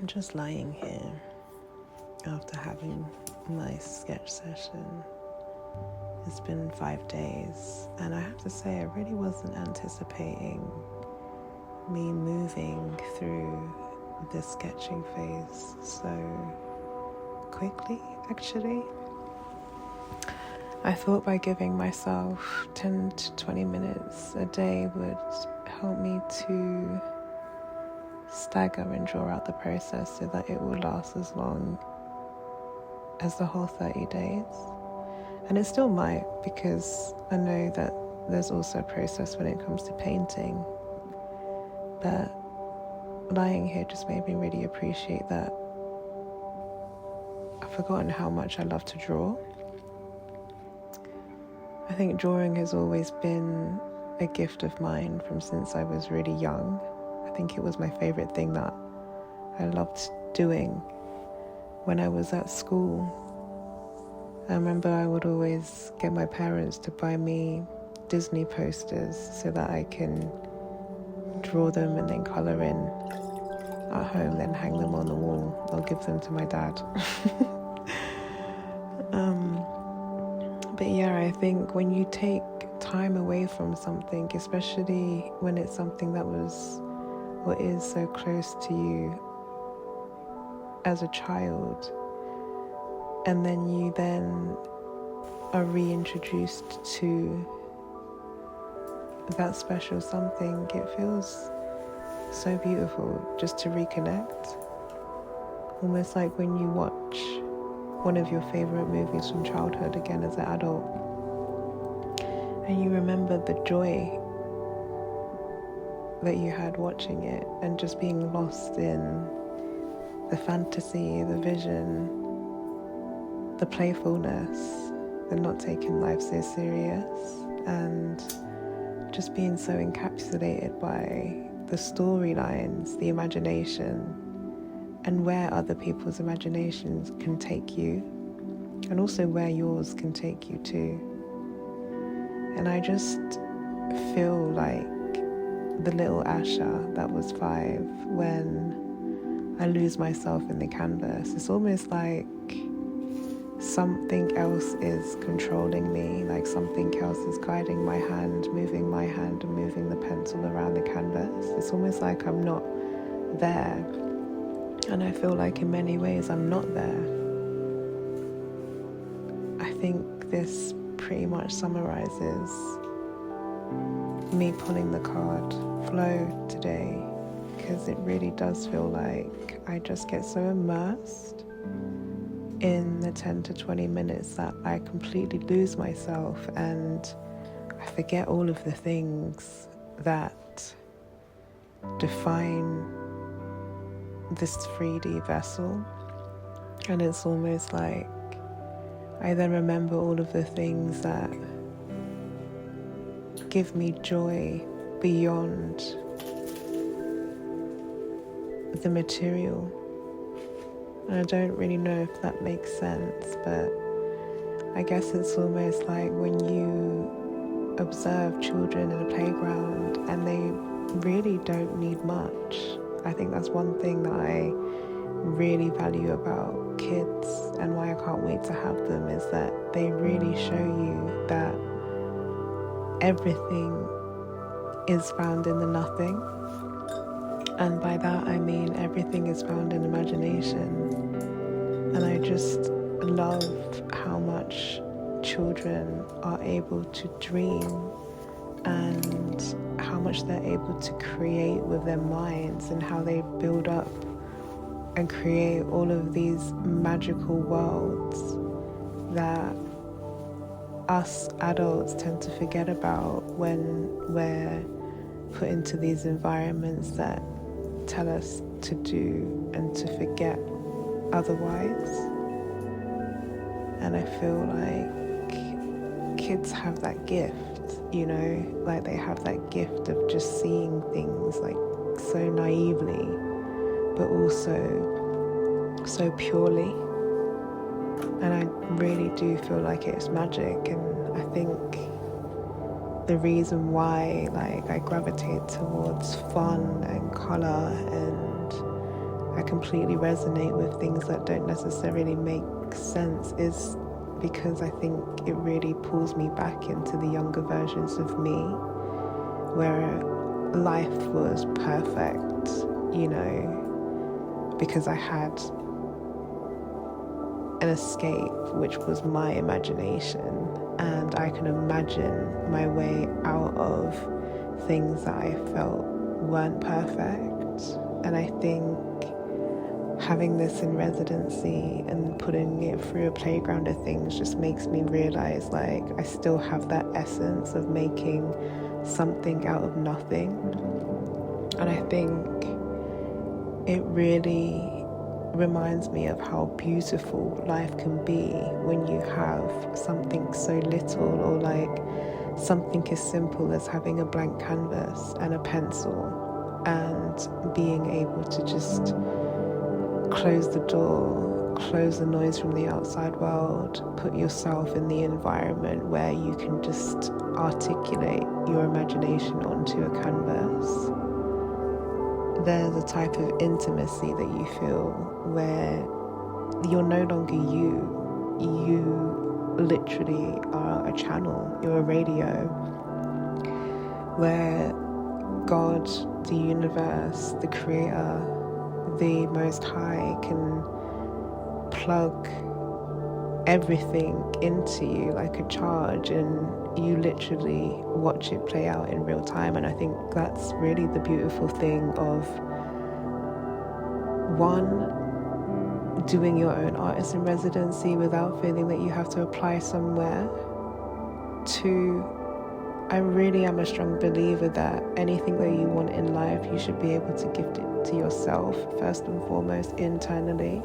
I'm just lying here after having my sketch session. It's been 5 days, and I have to say I really wasn't anticipating me moving through this sketching phase so quickly, actually. I thought by giving myself 10 to 20 minutes a day would help me to stagger and draw out the process so that it will last as long as the whole 30 days. And it still might, because I know that there's also a process when it comes to painting. But lying here just made me really appreciate that I've forgotten how much I love to draw. I think drawing has always been a gift of mine from since I was really young. I think it was my favorite thing that I loved doing when I was at school. I remember I would always get my parents to buy me Disney posters so that I can draw them and then colour in at home, then hang them on the wall or give them to my dad. But yeah, I think when you take time away from something, especially when it's something that was or is so close to you as a child, and then you then are reintroduced to that special something, it feels so beautiful just to reconnect. Almost like when you watch one of your favorite movies from childhood again as an adult, and you remember the joy that you had watching it and just being lost in the fantasy, the vision, the playfulness, the not taking life so serious, and just being so encapsulated by the storylines, the imagination, and where other people's imaginations can take you, and also where yours can take you too. And I just feel like the little Asha that was 5 when I lose myself in the canvas. It's almost like something else is controlling me, like something else is guiding my hand, moving my hand and moving the pencil around the canvas. It's almost like I'm not there. And I feel like in many ways I'm not there. I think this pretty much summarizes me pulling the card flow today, because it really does feel like I just get so immersed in the 10 to 20 minutes that I completely lose myself, and I forget all of the things that define this 3D vessel. And it's almost like I then remember all of the things that give me joy beyond the material. And I don't really know if that makes sense, but I guess it's almost like when you observe children in a playground and they really don't need much. I think that's one thing that I really value about kids, and why I can't wait to have them, is that they really show you that everything is found in the nothing. And by that I mean everything is found in imagination. And I just love how much children are able to dream, and how much they're able to create with their minds, and how they build up and create all of these magical worlds that us adults tend to forget about when we're put into these environments that tell us to do and to forget otherwise. And I feel like kids have that gift, you know, like they have that gift of just seeing things like so naively, but also so purely. And I really do feel like it's magic. And I think the reason why like I gravitate towards fun and colour and I completely resonate with things that don't necessarily make sense is because I think it really pulls me back into the younger versions of me where life was perfect, you know, because I had an escape, which was my imagination, and I can imagine my way out of things that I felt weren't perfect. And I think having this in residency and putting it through a playground of things just makes me realize like I still have that essence of making something out of nothing. And I think it really reminds me of how beautiful life can be when you have something so little, or like something as simple as having a blank canvas and a pencil and being able to just close the door, close the noise from the outside world, put yourself in the environment where you can just articulate your imagination onto a canvas. There's a type of intimacy that you feel where you're no longer you literally are a channel, you're a radio, where God, the universe, the creator, the Most High can plug everything into you like a charge, and you literally watch it play out in real time. And I think that's really the beautiful thing of, one, doing your own artist in residency without feeling that you have to apply somewhere. Two, I really am a strong believer that anything that you want in life, you should be able to gift it to yourself, first and foremost, internally.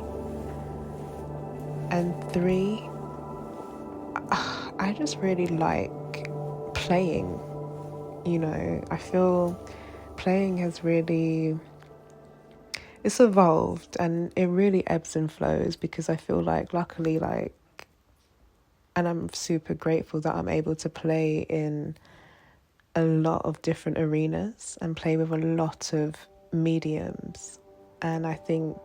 And three, I just really like playing. You know, I feel playing has really, it's evolved, and it really ebbs and flows, because I feel like luckily, like, and I'm super grateful that I'm able to play in a lot of different arenas and play with a lot of mediums. And I think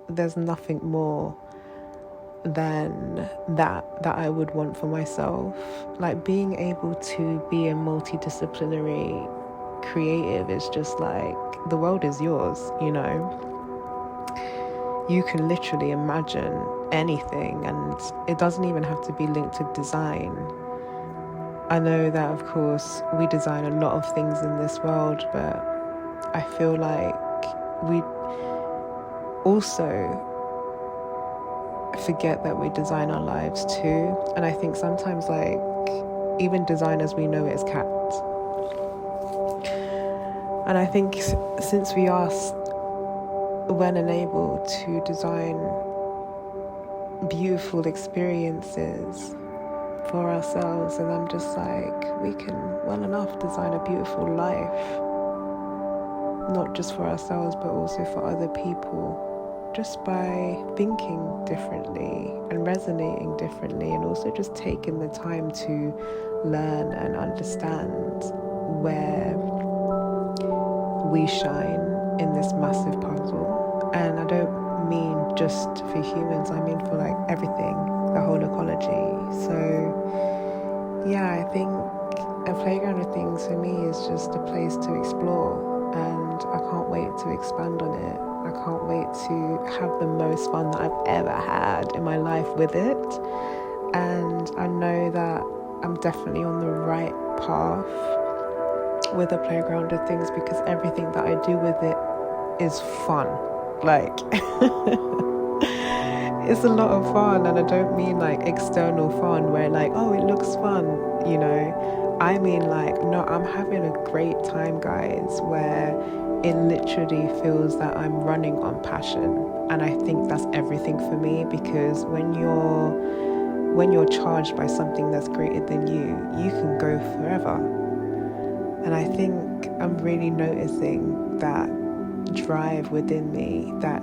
there's nothing more than that I would want for myself. Like, being able to be a multidisciplinary creative is just like, the world is yours, you know. You can literally imagine anything, and it doesn't even have to be linked to design. I know that, of course, we design a lot of things in this world, but I feel like we also forget that we design our lives too. And I think sometimes, like, even designers, we know it's capped. And I think since we are when enabled to design beautiful experiences for ourselves, and I'm just like, we can well enough design a beautiful life, not just for ourselves but also for other people, just by thinking differently and resonating differently, and also just taking the time to learn and understand where we shine in this massive puzzle. And I don't mean just for humans, I mean for like everything, the whole ecology. So yeah, I think a playground of things for me is just a place to explore, and I can't wait to expand on it. I can't wait to have the most fun that I've ever had in my life with it. And I know that I'm definitely on the right path with a playground of things, because everything that I do with it is fun. Like, it's a lot of fun, and I don't mean like external fun where like, oh, it looks fun, you know. I mean like, no, I'm having a great time, guys, where it literally feels that I'm running on passion. And I think that's everything for me, because when you're charged by something that's greater than you can go forever. And I think I'm really noticing that drive within me, that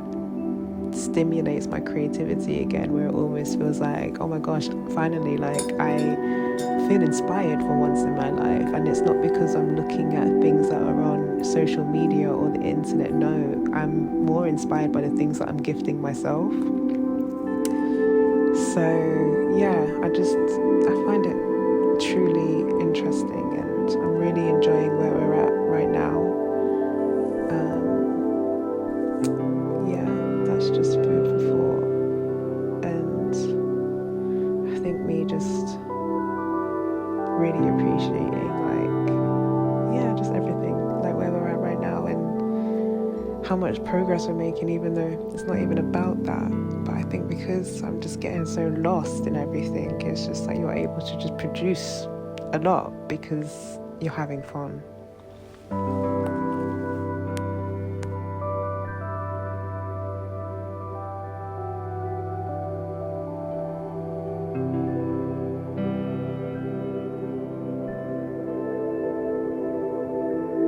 stimulates my creativity again, where it almost feels like, oh my gosh, finally, like I feel inspired for once in my life. And it's not because I'm looking at things that are on social media or the internet. No, I'm more inspired by the things that I'm gifting myself. So yeah, I find it truly interesting, and I'm really enjoying where we're at right now. Yeah, that's just food for thought. And I think me just really appreciating, like, yeah, just everything, like where we're at right now and how much progress we're making, even though it's not even about that. But I think because I'm just getting so lost in everything, it's just like you're able to just produce a lot because you're having fun.